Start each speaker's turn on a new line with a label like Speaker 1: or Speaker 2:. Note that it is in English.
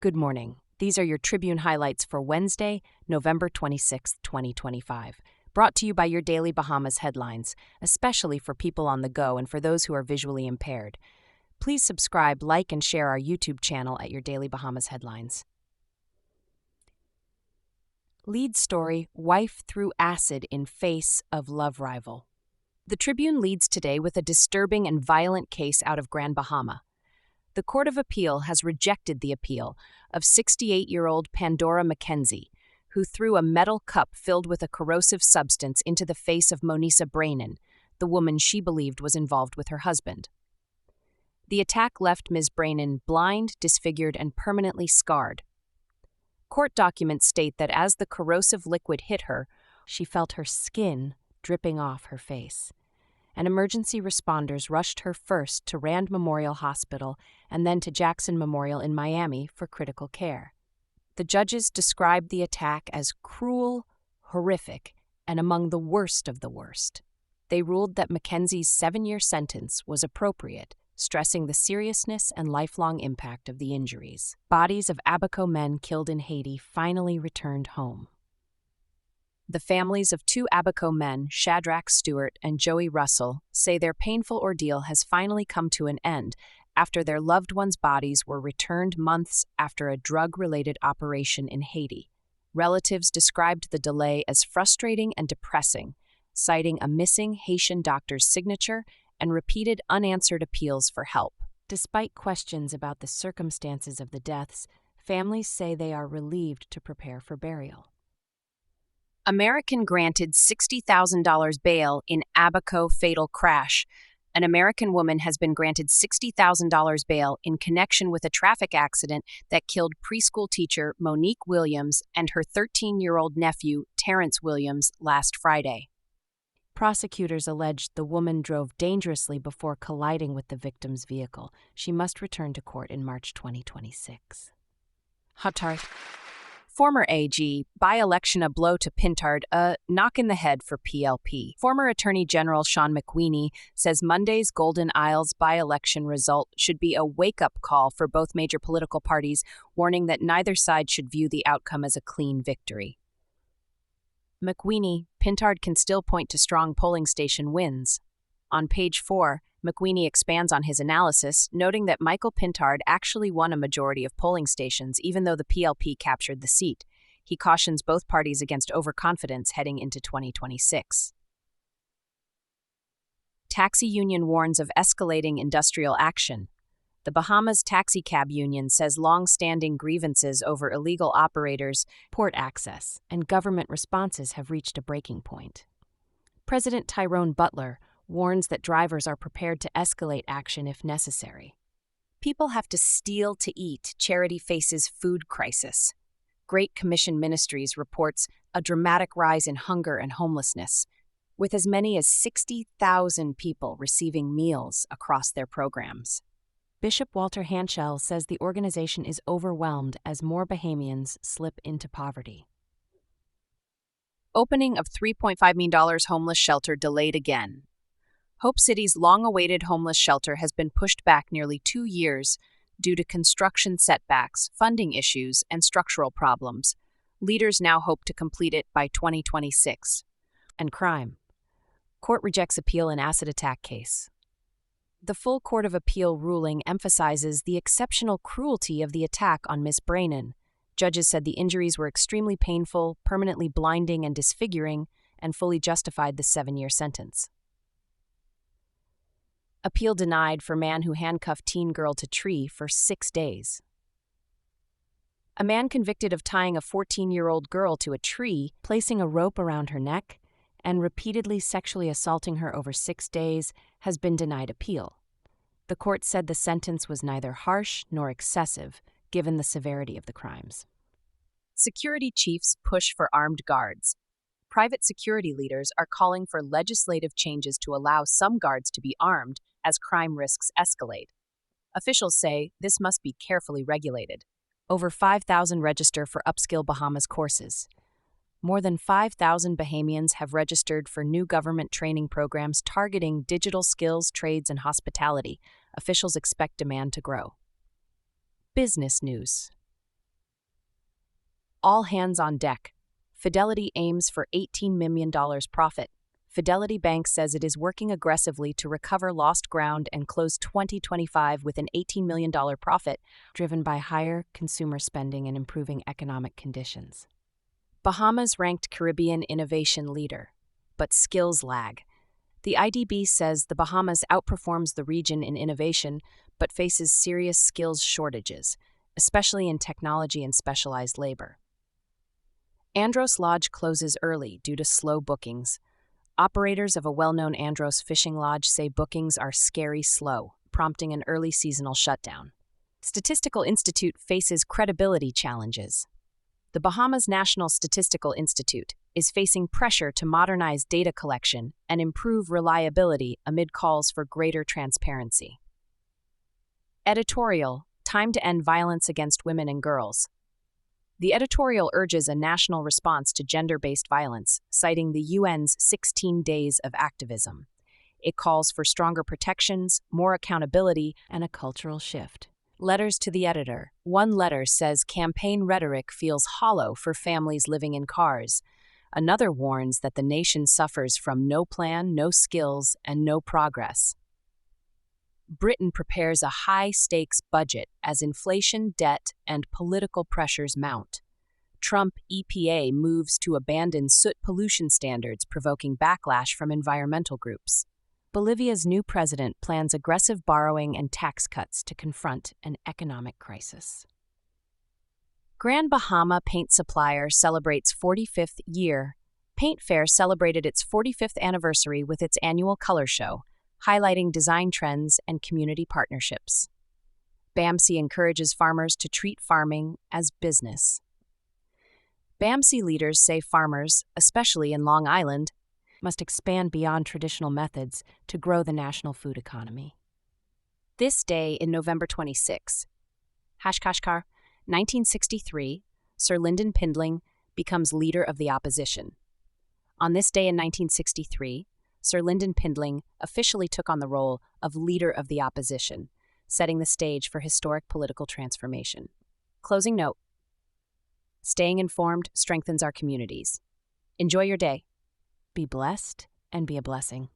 Speaker 1: Good morning. These are your Tribune highlights for Wednesday, November 26, 2025. Brought to you by your Daily Bahamas headlines, especially for people on the go and for those who are visually impaired. Please subscribe, like, and share our YouTube channel at your Daily Bahamas headlines. Lead story: Wife threw acid in face of love rival. The Tribune leads today with a disturbing and violent case out of Grand Bahama. The Court of Appeal has rejected the appeal of 68-year-old Pandora McKenzie, who threw a metal cup filled with a corrosive substance into the face of Monisa Brainan, the woman she believed was involved with her husband. The attack left Ms. Brainan blind, disfigured, and permanently scarred. Court documents state that as the corrosive liquid hit her, she felt her skin dripping off her face. And emergency responders rushed her first to Rand Memorial Hospital and then to Jackson Memorial in Miami for critical care. The judges described the attack as cruel, horrific, and among the worst of the worst. They ruled that McKenzie's 7-year sentence was appropriate, stressing the seriousness and lifelong impact of the injuries. Bodies of Abaco men killed in Haiti finally returned home. The families of 2 Abaco men, Shadrach Stewart and Joey Russell, say their painful ordeal has finally come to an end after their loved ones' bodies were returned months after a drug-related operation in Haiti. Relatives described the delay as frustrating and depressing, citing a missing Haitian doctor's signature and repeated unanswered appeals for help. Despite questions about the circumstances of the deaths, families say they are relieved to prepare for burial. American granted $60,000 bail in Abaco fatal crash. An American woman has been granted $60,000 bail in connection with a traffic accident that killed preschool teacher Monique Williams and her 13-year-old nephew, Terrence Williams, last Friday. Prosecutors alleged the woman drove dangerously before colliding with the victim's vehicle. She must return to court in March 2026. Hotard. Former AG, by-election a blow to Pintard, a knock in the head for PLP. Former Attorney General Sean McWeeney says Monday's Golden Isles by-election result should be a wake-up call for both major political parties, warning that neither side should view the outcome as a clean victory. McWeeney, Pintard can still point to strong polling station wins. On page 4, McWeeney expands on his analysis, noting that Michael Pintard actually won a majority of polling stations even though the PLP captured the seat. He cautions both parties against overconfidence heading into 2026. Taxi union warns of escalating industrial action. The Bahamas Taxi Cab Union says long-standing grievances over illegal operators, port access, and government responses have reached a breaking point. President Tyrone Butler warns that drivers are prepared to escalate action if necessary. People have to steal to eat. Charity faces food crisis. Great Commission Ministries reports a dramatic rise in hunger and homelessness, with as many as 60,000 people receiving meals across their programs. Bishop Walter Hanschel says the organization is overwhelmed as more Bahamians slip into poverty. Opening of $3.5 million homeless shelter delayed again. Hope City's long-awaited homeless shelter has been pushed back nearly 2 years due to construction setbacks, funding issues, and structural problems. Leaders now hope to complete it by 2026. And crime. Court rejects appeal in acid attack case. The full Court of Appeal ruling emphasizes the exceptional cruelty of the attack on Ms. Brainan. Judges said the injuries were extremely painful, permanently blinding and disfiguring, and fully justified the 7-year sentence. Appeal denied for man who handcuffed teen girl to tree for 6 days. A man convicted of tying a 14-year-old girl to a tree, placing a rope around her neck, and repeatedly sexually assaulting her over 6 days has been denied appeal. The court said the sentence was neither harsh nor excessive, given the severity of the crimes. Security chiefs push for armed guards. Private security leaders are calling for legislative changes to allow some guards to be armed as crime risks escalate. Officials say this must be carefully regulated. Over 5,000 register for Upskill Bahamas courses. More than 5,000 Bahamians have registered for new government training programs targeting digital skills, trades, and hospitality. Officials expect demand to grow. Business news. All hands on deck. Fidelity aims for $18 million profit. Fidelity Bank says it is working aggressively to recover lost ground and close 2025 with an $18 million profit, driven by higher consumer spending and improving economic conditions. Bahamas ranked Caribbean innovation leader, but skills lag. The IDB says the Bahamas outperforms the region in innovation, but faces serious skills shortages, especially in technology and specialized labor. Andros Lodge closes early due to slow bookings. Operators of a well-known Andros fishing lodge say bookings are scary slow, prompting an early seasonal shutdown. Statistical Institute faces credibility challenges. The Bahamas National Statistical Institute is facing pressure to modernize data collection and improve reliability amid calls for greater transparency. Editorial: Time to end violence against women and girls. The editorial urges a national response to gender-based violence, citing the UN's 16 Days of Activism. It calls for stronger protections, more accountability, and a cultural shift. Letters to the editor. One letter says campaign rhetoric feels hollow for families living in cars. Another warns that the nation suffers from no plan, no skills, and no progress. Britain prepares a high-stakes budget as inflation, debt, and political pressures mount. Trump EPA moves to abandon soot pollution standards, provoking backlash from environmental groups. Bolivia's new president plans aggressive borrowing and tax cuts to confront an economic crisis. Grand Bahama Paint Supplier celebrates 45th year. Paint Fair celebrated its 45th anniversary with its annual color show, highlighting design trends and community partnerships. BAMC encourages farmers to treat farming as business. BAMC leaders say farmers, especially in Long Island, must expand beyond traditional methods to grow the national food economy. This day in November 26, Hashkashkar, 1963, Sir Lyndon Pindling becomes leader of the opposition. On this day in 1963, Sir Lyndon Pindling officially took on the role of leader of the opposition, setting the stage for historic political transformation. Closing note: staying informed strengthens our communities. Enjoy your day. Be blessed and be a blessing.